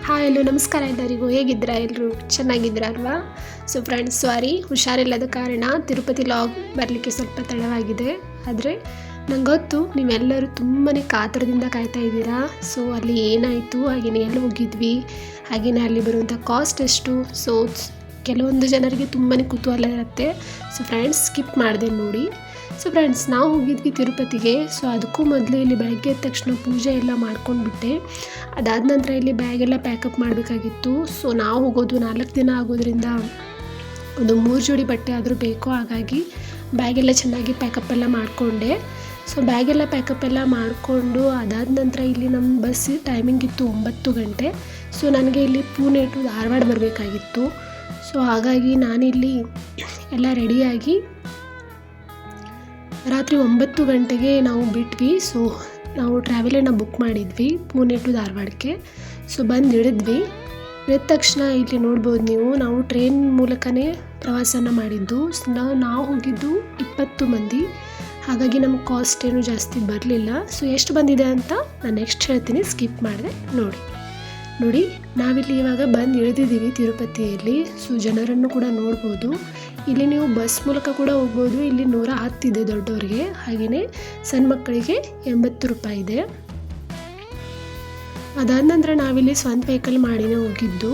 Hi hello ನಮಸ್ಕಾರ ಎಲ್ಲರಿಗೂ. ಹೇಗಿದ್ದೀರಾ? ಎಲ್ಲರೂ ಚೆನ್ನಾಗಿದ್ದೀರಾ ಅಲ್ವಾ? ಸೊ ಫ್ರೆಂಡ್ಸ್, ಸಾರಿ ಹುಷಾರಿಲ್ಲದ ಕಾರಣ ತಿರುಪತಿ ಲಾಗ್ ಬರಲಿಕ್ಕೆ ಸ್ವಲ್ಪ ತಡವಾಗಿದೆ. ಆದರೆ ನಂಗೆ ಗೊತ್ತು ನೀವೆಲ್ಲರೂ ತುಂಬಾ ಕಾತರದಿಂದ ಕಾಯ್ತಾ ಇದ್ದೀರಾ. ಸೊ ಅಲ್ಲಿ ಏನಾಯಿತು, ಹಾಗೆಯೇ ಎಲ್ಲಿ ಹೋಗಿದ್ವಿ, ಹಾಗೆಯೇ ಅಲ್ಲಿ ಬರುವಂಥ ಕಾಸ್ಟ್ ಎಷ್ಟು. ಸೊ ಕೆಲವೊಂದು ಜನರಿಗೆ ತುಂಬಾ ಕುತೂಹಲ ಇರುತ್ತೆ. ಸೊ ಫ್ರೆಂಡ್ಸ್, ಸ್ಕಿಪ್ ಮಾಡಿದೆ ನೋಡಿ. ಸೊ ಫ್ರೆಂಡ್ಸ್, ನಾವು ಹೋಗಿದ್ವಿ ತಿರುಪತಿಗೆ. ಸೊ ಅದಕ್ಕೂ ಮೊದಲು ಇಲ್ಲಿ ಬೆಳಗ್ಗೆ ಎದ್ದ ತಕ್ಷಣ ಪೂಜೆ ಎಲ್ಲ ಮಾಡ್ಕೊಂಡ್ಬಿಟ್ಟೆ. ಅದಾದ ನಂತರ ಇಲ್ಲಿ ಬ್ಯಾಗೆಲ್ಲ ಪ್ಯಾಕಪ್ ಮಾಡಬೇಕಾಗಿತ್ತು. ಸೊ ನಾವು ಹೋಗೋದು 4 ದಿನ ಆಗೋದ್ರಿಂದ ಒಂದು 3 ಜೋಡಿ ಬಟ್ಟೆ ಆದರೂ ಬೇಕು. ಹಾಗಾಗಿ ಬ್ಯಾಗೆಲ್ಲ ಚೆನ್ನಾಗಿ ಪ್ಯಾಕಪ್ ಎಲ್ಲ ಮಾಡಿಕೊಂಡೆ. ಸೊ ಬ್ಯಾಗೆಲ್ಲ ಪ್ಯಾಕಪ್ ಎಲ್ಲ ಮಾಡಿಕೊಂಡು ಅದಾದ ನಂತರ ಇಲ್ಲಿ ನಮ್ಮ ಬಸ್ ಟೈಮಿಂಗ್ ಇತ್ತು 9 ಗಂಟೆ. ಸೊ ನನಗೆ ಇಲ್ಲಿ ಪುಣೆ ಟು ಧಾರವಾಡ ಬರಬೇಕಾಗಿತ್ತು. ಸೊ ಹಾಗಾಗಿ ನಾನಿಲ್ಲಿ ಎಲ್ಲ ರೆಡಿಯಾಗಿ ರಾತ್ರಿ 9 ಗಂಟೆಗೆ ನಾವು ಬಿಟ್ವಿ. ಸೊ ನಾವು ಟ್ರಾವೆಲನ್ನು ಬುಕ್ ಮಾಡಿದ್ವಿ ಪುಣೆ ಟು ಧಾರವಾಡಕ್ಕೆ. ಸೊ ಬಂದು ಇಳಿದ ತಕ್ಷಣ ಇಲ್ಲಿ ನೋಡ್ಬೋದು ನೀವು, ನಾವು ಟ್ರೈನ್ ಮೂಲಕನೇ ಪ್ರವಾಸನ ಮಾಡಿದ್ದು. ನಾವು ಹೋಗಿದ್ದು 20 ಮಂದಿ. ಹಾಗಾಗಿ ನಮ್ಗೆ ಕಾಸ್ಟ್ ಏನು ಜಾಸ್ತಿ ಬರಲಿಲ್ಲ. ಸೊ ಎಷ್ಟು ಬಂದಿದೆ ಅಂತ ನಾನು ನೆಕ್ಸ್ಟ್ ಹೇಳ್ತೀನಿ, ಸ್ಕಿಪ್ ಮಾಡಿದೆ ನೋಡಿ. ನಾವಿಲ್ಲಿ ಇವಾಗ ಬಂದು ಇಳಿದಿದ್ದೀವಿ ತಿರುಪತಿಯಲ್ಲಿ. ಸೊ ಜನರನ್ನು ಕೂಡ ನೋಡ್ಬೋದು. ಇಲ್ಲಿ ನೀವು ಬಸ್ ಮೂಲಕ ಕೂಡ ಹೋಗ್ಬೋದು. ಇಲ್ಲಿ 110 ಇದೆ ದೊಡ್ಡವರಿಗೆ, ಹಾಗೆಯೇ ಸಣ್ಣ ಮಕ್ಕಳಿಗೆ 80 ರೂಪಾಯಿ ಇದೆ. ಅದಾದ ನಂತರ ನಾವಿಲ್ಲಿ ಸ್ವಂತ ವೆಹಿಕಲ್ ಮಾಡಿನೇ ಹೋಗಿದ್ದು.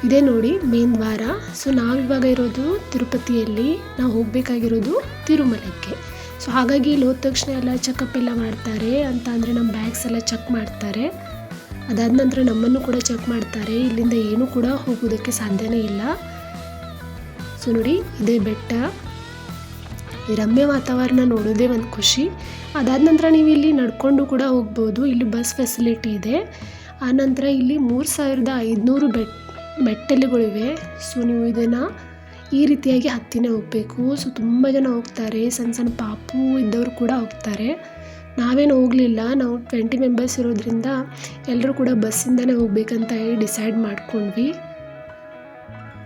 ಇದೇ ನೋಡಿ ಮೇನ್ ದ್ವಾರ. ಸೊ ನಾವಿವಾಗ ಇರೋದು ತಿರುಪತಿಯಲ್ಲಿ, ನಾವು ಹೋಗಬೇಕಾಗಿರೋದು ತಿರುಮಲಕ್ಕೆ. ಸೊ ಹಾಗಾಗಿ ಇಲ್ಲಿ ಹೋದ ತಕ್ಷಣ ಎಲ್ಲ ಚೆಕಪ್ ಎಲ್ಲ ಮಾಡ್ತಾರೆ. ಅಂತ ಅಂದರೆ ನಮ್ಮ ಬ್ಯಾಗ್ಸ್ ಎಲ್ಲ ಚೆಕ್ ಮಾಡ್ತಾರೆ. ಅದಾದ ನಂತರ ನಮ್ಮನ್ನು ಕೂಡ ಚೆಕ್ ಮಾಡ್ತಾರೆ. ಇಲ್ಲಿಂದ ಏನೂ ಕೂಡ ಹೋಗೋದಕ್ಕೆ ಸಾಧ್ಯನೇ ಇಲ್ಲ. ಸೊ ನೋಡಿ, ಇದೇ ಬೆಟ್ಟ, ಈ ರಮ್ಯ ವಾತಾವರಣ ನೋಡೋದೇ ಒಂದು ಖುಷಿ. ಅದಾದ ನಂತರ ನೀವು ಇಲ್ಲಿ ನಡ್ಕೊಂಡು ಕೂಡ ಹೋಗ್ಬೋದು. ಇಲ್ಲಿ ಬಸ್ ಫೆಸಿಲಿಟಿ ಇದೆ. ಆನಂತರ ಇಲ್ಲಿ 3500 ಮೆಟ್ಟಲುಗಳಿವೆ. ಸೊ ನೀವು ಇದನ್ನು ಈ ರೀತಿಯಾಗಿ ಹತ್ತಿನೇ ಹೋಗಬೇಕು. ಸೊ ತುಂಬ ಜನ ಹೋಗ್ತಾರೆ, ಸಣ್ಣ ಪಾಪು ಇದ್ದವರು ಕೂಡ ಹೋಗ್ತಾರೆ. ನಾವೇನು ಹೋಗಲಿಲ್ಲ, ನಾವು 20 ಮೆಂಬರ್ಸ್ ಇರೋದ್ರಿಂದ ಎಲ್ಲರೂ ಕೂಡ ಬಸ್ಸಿಂದನೇ ಹೋಗ್ಬೇಕಂತ ಹೇಳಿ ಡಿಸೈಡ್ ಮಾಡ್ಕೊಂಡ್ವಿ.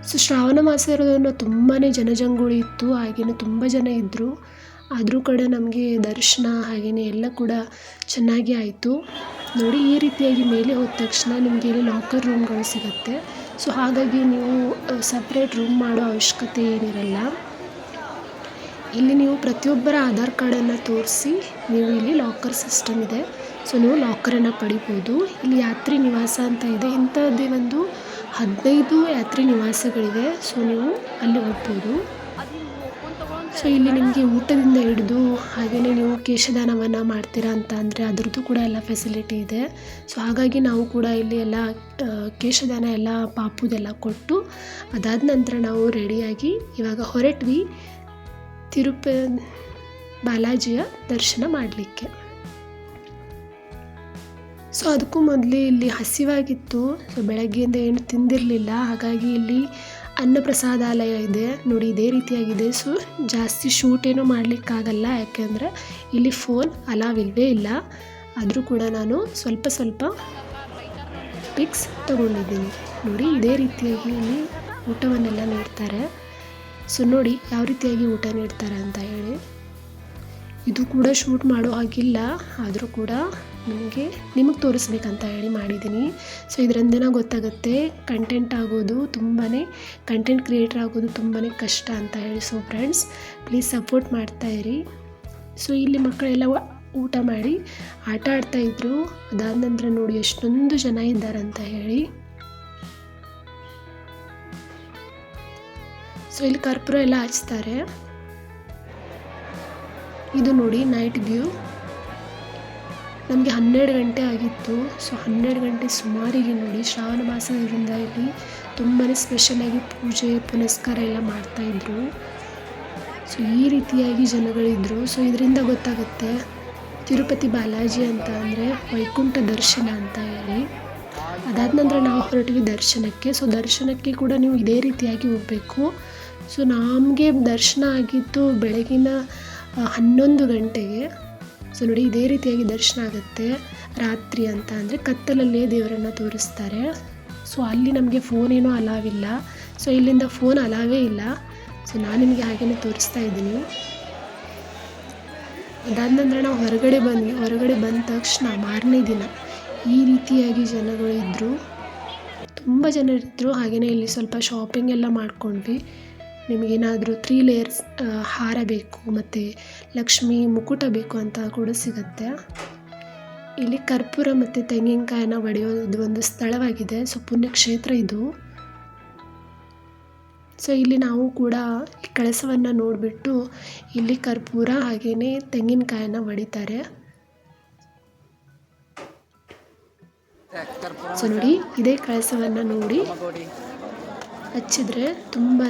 ಸೊ ಶ್ರಾವಣ ಮಾಸ ಇರೋದನ್ನು ತುಂಬಾ ಜನಜಂಗುಳಿ ಇತ್ತು, ಹಾಗೆಯೇ ತುಂಬ ಜನ ಇದ್ದರು. ಆದರೂ ಕೂಡ ನಮಗೆ ದರ್ಶನ ಹಾಗೆಯೇ ಎಲ್ಲ ಕೂಡ ಚೆನ್ನಾಗಿ ಆಯಿತು ನೋಡಿ. ಈ ರೀತಿಯಾಗಿ ಮೇಲೆ ಹೋದ ತಕ್ಷಣ ನಿಮಗೆ ಇಲ್ಲಿ ಲಾಕರ್ ರೂಮ್ಗಳು ಸಿಗುತ್ತೆ. ಸೊ ಹಾಗಾಗಿ ನೀವು ಸಪ್ರೇಟ್ ರೂಮ್ ಮಾಡೋ ಅವಶ್ಯಕತೆ ಏನಿರಲ್ಲ. ಇಲ್ಲಿ ನೀವು ಪ್ರತಿಯೊಬ್ಬರ ಆಧಾರ್ ಕಾರ್ಡನ್ನು ತೋರಿಸಿ ನೀವು ಇಲ್ಲಿ ಲಾಕರ್ ಸಿಸ್ಟಮ್ ಇದೆ. ಸೊ ನೀವು ಲಾಕರನ್ನು ಪಡಿಬೋದು. ಇಲ್ಲಿ ಯಾತ್ರಿ ನಿವಾಸ ಅಂತ ಇದೆ. ಇಂಥದ್ದೇ ಒಂದು 15 ಯಾತ್ರಿ ನಿವಾಸಗಳಿವೆ. ಸೊ ನೀವು ಅಲ್ಲಿ ಹೋಗ್ಬೋದು. ಸೊ ಇಲ್ಲಿ ನಿಮಗೆ ಊಟದಿಂದ ಹಿಡಿದು ಹಾಗೆಯೇ ನೀವು ಕೇಶದಾನವನ್ನು ಮಾಡ್ತೀರಾ ಅಂತ ಅಂದರೆ ಅದರದ್ದು ಕೂಡ ಎಲ್ಲ ಫೆಸಿಲಿಟಿ ಇದೆ. ಸೊ ಹಾಗಾಗಿ ನಾವು ಕೂಡ ಇಲ್ಲಿ ಎಲ್ಲ ಕೇಶದಾನ ಎಲ್ಲ ಪಾಪುದೆಲ್ಲ ಕೊಟ್ಟು ಅದಾದ ನಂತರ ನಾವು ರೆಡಿಯಾಗಿ ಇವಾಗ ಹೊರಟ್ವಿ ಬಾಲಾಜಿಯ ದರ್ಶನ ಮಾಡಲಿಕ್ಕೆ. ಸೊ ಅದಕ್ಕೂ ಮೊದಲೇ ಇಲ್ಲಿ ಹಸಿವಾಗಿತ್ತು. ಸೊ ಬೆಳಗ್ಗೆಯಿಂದ ಏನು ತಿಂದಿರಲಿಲ್ಲ. ಹಾಗಾಗಿ ಇಲ್ಲಿ ಅನ್ನಪ್ರಸಾದಾಲಯ ಇದೆ ನೋಡಿ, ಇದೇ ರೀತಿಯಾಗಿದೆ. ಸೊ ಜಾಸ್ತಿ ಶೂಟ್ ಏನೂ ಮಾಡಲಿಕ್ಕಾಗಲ್ಲ, ಯಾಕೆಂದರೆ ಇಲ್ಲಿ ಫೋನ್ ಅಲಾವ್ ಇಲ್ಲವೇ ಇಲ್ಲ. ಆದರೂ ಕೂಡ ನಾನು ಸ್ವಲ್ಪ ಪಿಕ್ಸ್ ತಗೊಂಡಿದ್ದೀನಿ ನೋಡಿ. ಇದೇ ರೀತಿಯಾಗಿ ಇಲ್ಲಿ ಊಟವನ್ನೆಲ್ಲ ನೀಡ್ತಾರೆ. ಸೊ ನೋಡಿ ಯಾವ ರೀತಿಯಾಗಿ ಊಟ ನೀಡ್ತಾರೆ ಅಂತ ಹೇಳಿ. ಇದು ಕೂಡ ಶೂಟ್ ಮಾಡೋ ಹಾಗಿಲ್ಲ, ಆದರೂ ಕೂಡ ನಿಮಗೆ ತೋರಿಸ್ಬೇಕಂತ ಹೇಳಿ ಮಾಡಿದ್ದೀನಿ. ಸೊ ಇದರಿಂದನೇ ಗೊತ್ತಾಗುತ್ತೆ ಕಂಟೆಂಟ್ ಕ್ರಿಯೇಟರ್ ಆಗೋದು ತುಂಬಾ ಕಷ್ಟ ಅಂತ ಹೇಳಿ. ಸೊ ಫ್ರೆಂಡ್ಸ್, ಪ್ಲೀಸ್ ಸಪೋರ್ಟ್ ಮಾಡ್ತಾಯಿರಿ. ಸೊ ಇಲ್ಲಿ ಮಕ್ಕಳೆಲ್ಲ ಊಟ ಮಾಡಿ ಆಟ ಆಡ್ತಾಯಿದ್ರು. ಅದಾದ ನಂತರ ನೋಡಿ ಎಷ್ಟೊಂದು ಜನ ಇದ್ದಾರೆ ಅಂತ ಹೇಳಿ. ಸೊ ಇಲ್ಲಿ ಕರ್ಪೂರ ಎಲ್ಲ ಹಚ್ತಾರೆ. ಇದು ನೋಡಿ ನೈಟ್ ವ್ಯೂ. ನಮಗೆ 12 ಗಂಟೆ ಆಗಿತ್ತು. ಸೊ 12 ಗಂಟೆ ಸುಮಾರಿಗೆ ನೋಡಿ, ಶ್ರಾವಣ ಮಾಸದಿಂದ ಇಲ್ಲಿ ತುಂಬಾ ಸ್ಪೆಷಲಾಗಿ ಪೂಜೆ ಪುನಸ್ಕಾರ ಎಲ್ಲ ಮಾಡ್ತಾಯಿದ್ರು. ಸೊ ಈ ರೀತಿಯಾಗಿ ಜನಗಳಿದ್ದರು. ಸೊ ಇದರಿಂದ ಗೊತ್ತಾಗುತ್ತೆ ತಿರುಪತಿ ಬಾಲಾಜಿ ಅಂತ ಅಂದರೆ ವೈಕುಂಠ ದರ್ಶನ ಅಂತ ಹೇಳಿ. ಅದಾದ ನಂತರ ನಾವು ಹೊರಟ್ವಿ ದರ್ಶನಕ್ಕೆ. ಸೊ ದರ್ಶನಕ್ಕೆ ಕೂಡ ನೀವು ಇದೇ ರೀತಿಯಾಗಿ ಹೋಗಬೇಕು. ಸೊ ನಮಗೆ ದರ್ಶನ ಆಗಿತ್ತು ಬೆಳಗಿನ 11 ಗಂಟೆಗೆ. ಸೊ ನೋಡಿ ಇದೇ ರೀತಿಯಾಗಿ ದರ್ಶನ ಆಗುತ್ತೆ. ರಾತ್ರಿ ಅಂತ ಅಂದರೆ ಕತ್ತಲಲ್ಲೇ ದೇವರನ್ನು ತೋರಿಸ್ತಾರೆ. ಸೊ ಅಲ್ಲಿ ನಮಗೆ ಫೋನ್ ಏನೂ ಅಲಾವ್ ಇಲ್ಲ. ಸೊ ಇಲ್ಲಿಂದ ಫೋನ್ ಅಲಾವೇ ಇಲ್ಲ. ಸೊ ನಾನು ನಿಮಗೆ ಹಾಗೆಯೇ ತೋರಿಸ್ತಾ ಇದ್ದೀನಿ. ಅದಾದ ನಂತರ ನಾವು ಹೊರಗಡೆ ಬಂದ ತಕ್ಷಣ ಮಾರನೇ ದಿನ ಈ ರೀತಿಯಾಗಿ ಜನಗಳು ಇದ್ದರು. ತುಂಬ ಜನರಿದ್ದರು. ಹಾಗೆಯೇ ಇಲ್ಲಿ ಸ್ವಲ್ಪ ಶಾಪಿಂಗ್ ಎಲ್ಲ ಮಾಡ್ಕೊಂಡ್ವಿ. ನಿಮಗೇನಾದರೂ 3 ಲೇಯರ್ಸ್ ಹಾರ ಬೇಕು ಮತ್ತು ಲಕ್ಷ್ಮಿ ಮುಕುಟ ಬೇಕು ಅಂತ ಕೂಡ ಸಿಗುತ್ತೆ. ಇಲ್ಲಿ ಕರ್ಪೂರ ಮತ್ತು ತೆಂಗಿನಕಾಯಿನ ಒಡೆಯೋದು ಒಂದು ಸ್ಥಳವಾಗಿದೆ. ಸೊ ಪುಣ್ಯಕ್ಷೇತ್ರ ಇದು. ಸೊ ಇಲ್ಲಿ ನಾವು ಕೂಡ ಈ ಕಳಸವನ್ನು ನೋಡಿಬಿಟ್ಟು ಇಲ್ಲಿ ಕರ್ಪೂರ ಹಾಗೆಯೇ ತೆಂಗಿನಕಾಯಿನ ಒಡಿತಾರೆ. ಸೊ ನೋಡಿ, ಇದೇ ಕಳಸವನ್ನು ನೋಡಿ ಹಚ್ಚಿದರೆ ತುಂಬಾ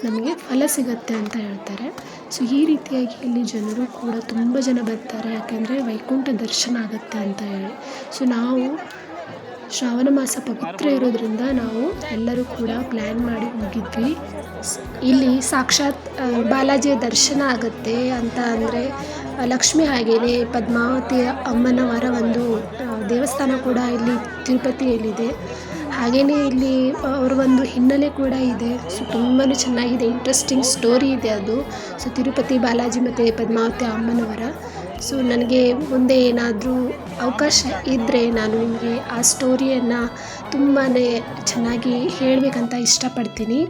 ನಮಗೆ ಫಲ ಸಿಗತ್ತೆ ಅಂತ ಹೇಳ್ತಾರೆ. ಸೊ ಈ ರೀತಿಯಾಗಿ ಇಲ್ಲಿ ಜನರು ಕೂಡ ತುಂಬ ಜನ ಬರ್ತಾರೆ, ಯಾಕೆಂದರೆ ವೈಕುಂಠ ದರ್ಶನ ಆಗುತ್ತೆ ಅಂತ ಹೇಳಿ. ಸೊ ನಾವು ಶ್ರಾವಣ ಮಾಸ ಪವಿತ್ರ ಇರೋದ್ರಿಂದ ನಾವು ಎಲ್ಲರೂ ಕೂಡ ಪ್ಲ್ಯಾನ್ ಮಾಡಿ ಹೋಗಿದ್ವಿ. ಇಲ್ಲಿ ಸಾಕ್ಷಾತ್ ಬಾಲಾಜಿಯ ದರ್ಶನ ಆಗುತ್ತೆ ಅಂತ ಅಂದರೆ ಲಕ್ಷ್ಮಿ ಹಾಗೆಯೇ ಪದ್ಮಾವತಿ ಅಮ್ಮನವರ ಒಂದು ದೇವಸ್ಥಾನ ಕೂಡ ಇಲ್ಲಿ ತಿರುಪತಿಯಲ್ಲಿದೆ. ಹಾಗೆಯೇ ಇಲ್ಲಿ ಅವರ ಒಂದು ಹಿನ್ನೆಲೆ ಕೂಡ ಇದೆ. ಸೊ ತುಂಬಾ ಚೆನ್ನಾಗಿದೆ, ಇಂಟ್ರೆಸ್ಟಿಂಗ್ ಸ್ಟೋರಿ ಇದೆ ಅದು. ಸೊ ತಿರುಪತಿ ಬಾಲಾಜಿ ಮತ್ತು ಪದ್ಮಾವತಿ ಅಮ್ಮನವರ. ಸೊ ನನಗೆ ಮುಂದೆ ಏನಾದರೂ ಅವಕಾಶ ಇದ್ದರೆ ನಾನು ನಿಮಗೆ ಆ ಸ್ಟೋರಿಯನ್ನು ತುಂಬಾ ಚೆನ್ನಾಗಿ ಹೇಳಬೇಕಂತ ಇಷ್ಟಪಡ್ತೀನಿ.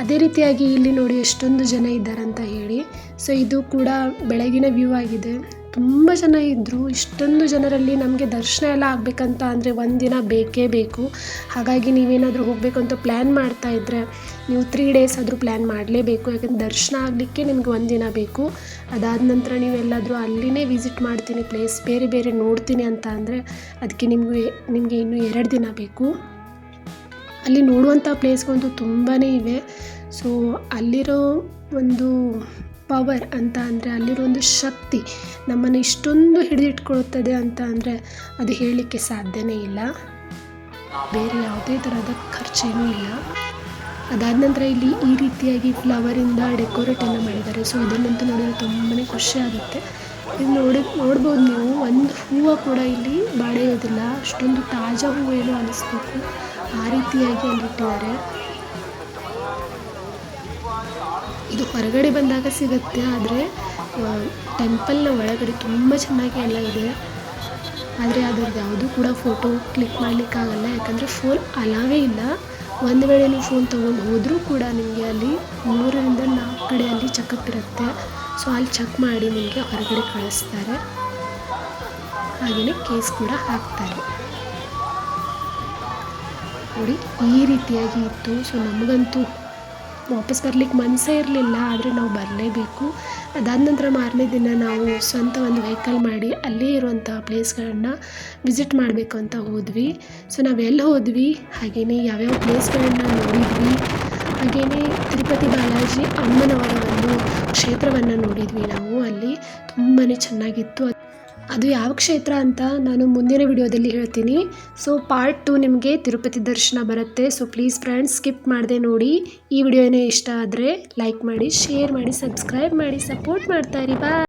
ಅದೇ ರೀತಿಯಾಗಿ ಇಲ್ಲಿ ನೋಡಿ ಎಷ್ಟೊಂದು ಜನ ಇದ್ದಾರಂತ ಹೇಳಿ. ಸೊ ಇದು ಕೂಡ ಬೆಳಗಿನ ವ್ಯೂ ಆಗಿದೆ. ತುಂಬ ಜನ ಇದ್ದರು. ಇಷ್ಟೊಂದು ಜನರಲ್ಲಿ ನಮಗೆ ದರ್ಶನ ಎಲ್ಲ ಆಗಬೇಕಂತ ಅಂದರೆ ಒಂದಿನ ಬೇಕೇ ಬೇಕು. ಹಾಗಾಗಿ ನೀವೇನಾದರೂ ಹೋಗಬೇಕು ಅಂತ ಪ್ಲ್ಯಾನ್ ಮಾಡ್ತಾ ಇದ್ದರೆ ನೀವು 3 ಡೇಸ್ ಆದರೂ ಪ್ಲ್ಯಾನ್ ಮಾಡಲೇಬೇಕು. ಯಾಕಂದರೆ ದರ್ಶನ ಆಗಲಿಕ್ಕೆ ನಿಮ್ಗೆ ಒಂದಿನ ಬೇಕು. ಅದಾದ ನಂತರ ನೀವೆಲ್ಲಾದರೂ ಅಲ್ಲಿನೇ ವಿಸಿಟ್ ಮಾಡ್ತೀನಿ, ಪ್ಲೇಸ್ ಬೇರೆ ಬೇರೆ ನೋಡ್ತೀನಿ ಅಂತ ಅಂದರೆ ಅದಕ್ಕೆ ನಿಮಗೆ ಇನ್ನೂ 2 ದಿನ ಬೇಕು. ಅಲ್ಲಿ ನೋಡುವಂಥ ಪ್ಲೇಸ್ಗಳಂತೂ ತುಂಬಾ ಇವೆ. ಸೊ ಅಲ್ಲಿರೋ ಒಂದು ಪವರ್ ಅಂತ ಅಂದರೆ ಅಲ್ಲಿರೋ ಒಂದು ಶಕ್ತಿ ನಮ್ಮನ್ನು ಇಷ್ಟೊಂದು ಹಿಡಿದಿಟ್ಕೊಳ್ತದೆ ಅಂತ ಅಂದರೆ ಅದು ಹೇಳಲಿಕ್ಕೆ ಸಾಧ್ಯನೇ ಇಲ್ಲ. ಬೇರೆ ಯಾವುದೇ ಥರದ ಖರ್ಚೇನೂ ಇಲ್ಲ. ಅದಾದ ನಂತರ ಇಲ್ಲಿ ಈ ರೀತಿಯಾಗಿ ಫ್ಲವರಿಂದ ಡೆಕೋರೇಟನ್ನು ಮಾಡಿದ್ದಾರೆ. ಸೊ ಇದನ್ನಂತೂ ನೋಡಿದರೆ ತುಂಬಾ ಖುಷಿ ಆಗುತ್ತೆ. ಇದು ನೋಡ್ಬೋದು ನೀವು, ಒಂದು ಹೂವು ಕೂಡ ಇಲ್ಲಿ ಬಾಡೆಯೋದಿಲ್ಲ. ಅಷ್ಟೊಂದು ತಾಜಾ ಹೂವು ಏನೋ ಅನಿಸ್ಬೇಕು, ಆ ರೀತಿಯಾಗಿ ಅಲ್ಲಿಟ್ಟಿದ್ದಾರೆ. ಇದು ಹೊರಗಡೆ ಬಂದಾಗ ಸಿಗುತ್ತೆ, ಆದರೆ ಟೆಂಪಲ್ನ ಒಳಗಡೆ ತುಂಬ ಚೆನ್ನಾಗಿ ಎಲ್ಲ ಇದೆ. ಆದರೆ ಅದರದ್ದು ಯಾವುದೂ ಕೂಡ ಫೋಟೋ ಕ್ಲಿಕ್ ಮಾಡಲಿಕ್ಕಾಗಲ್ಲ, ಯಾಕಂದರೆ ಫೋನ್ ಅಲಾವೇ ಇಲ್ಲ. ಒಂದು ವೇಳೆ ನೀವು ಫೋನ್ ತೊಗೊಂಡು ಹೋದರೂ ಕೂಡ ನಿಮಗೆ ಅಲ್ಲಿ 3 ರಿಂದ 4 ಕಡೆ ಅಲ್ಲಿ ಚೆಕಪ್ ಇರುತ್ತೆ. ಸೊ ಅಲ್ಲಿ ಚೆಕ್ ಮಾಡಿ ನಿಮಗೆ ಹೊರಗಡೆ ಕಳಿಸ್ತಾರೆ. ಹಾಗೆಯೇ ಕೇಸ್ ಕೂಡ ಹಾಕ್ತಾರೆ. ನೋಡಿ ಈ ರೀತಿಯಾಗಿ ಇತ್ತು. ಸೊ ನಮಗಂತೂ ವಾಪಸ್ ಬರಲಿಕ್ಕೆ ಮನಸ್ಸೇ ಇರಲಿಲ್ಲ, ಆದರೆ ನಾವು ಬರಲೇಬೇಕು. ಅದಾದ ನಂತರ ಮಾರನೇ ದಿನ ನಾವು ಸ್ವಂತ ಒಂದು ವೆಹಿಕಲ್ ಮಾಡಿ ಅಲ್ಲೇ ಇರುವಂಥ ಪ್ಲೇಸ್ಗಳನ್ನು ವಿಸಿಟ್ ಮಾಡಬೇಕು ಅಂತ ಹೋದ್ವಿ. ಸೊ ನಾವೆಲ್ಲ ಹೋದ್ವಿ, ಹಾಗೆಯೇ ಯಾವ್ಯಾವ ಪ್ಲೇಸ್ಗಳನ್ನು ನೋಡಿದ್ವಿ, ಹಾಗೆಯೇ ತಿರುಪತಿ ಬಾಲಾಜಿ ಅಮ್ಮನವರ ಒಂದು ಕ್ಷೇತ್ರವನ್ನು ನೋಡಿದ್ವಿ ನಾವು. ಅಲ್ಲಿ ತುಂಬಾ ಚೆನ್ನಾಗಿತ್ತು. ಅದು ಯಾವ ಕ್ಷೇತ್ರ ಅಂತ ನಾನು ಮುಂದಿನ ವಿಡಿಯೋದಲ್ಲಿ ಹೇಳ್ತೀನಿ. ಸೊ ಪಾರ್ಟ್ 2 ನಿಮಗೆ ತಿರುಪತಿ ದರ್ಶನ ಬರುತ್ತೆ. ಸೊ ಪ್ಲೀಸ್ ಫ್ರೆಂಡ್ಸ್, ಸ್ಕಿಪ್ ಮಾಡದೆ ನೋಡಿ. ಈ ವಿಡಿಯೋನೇ ಇಷ್ಟ ಆದರೆ ಲೈಕ್ ಮಾಡಿ, ಶೇರ್ ಮಾಡಿ, ಸಬ್ಸ್ಕ್ರೈಬ್ ಮಾಡಿ, ಸಪೋರ್ಟ್ ಮಾಡ್ತಾ ಇರಿ. ಬಾಯ್.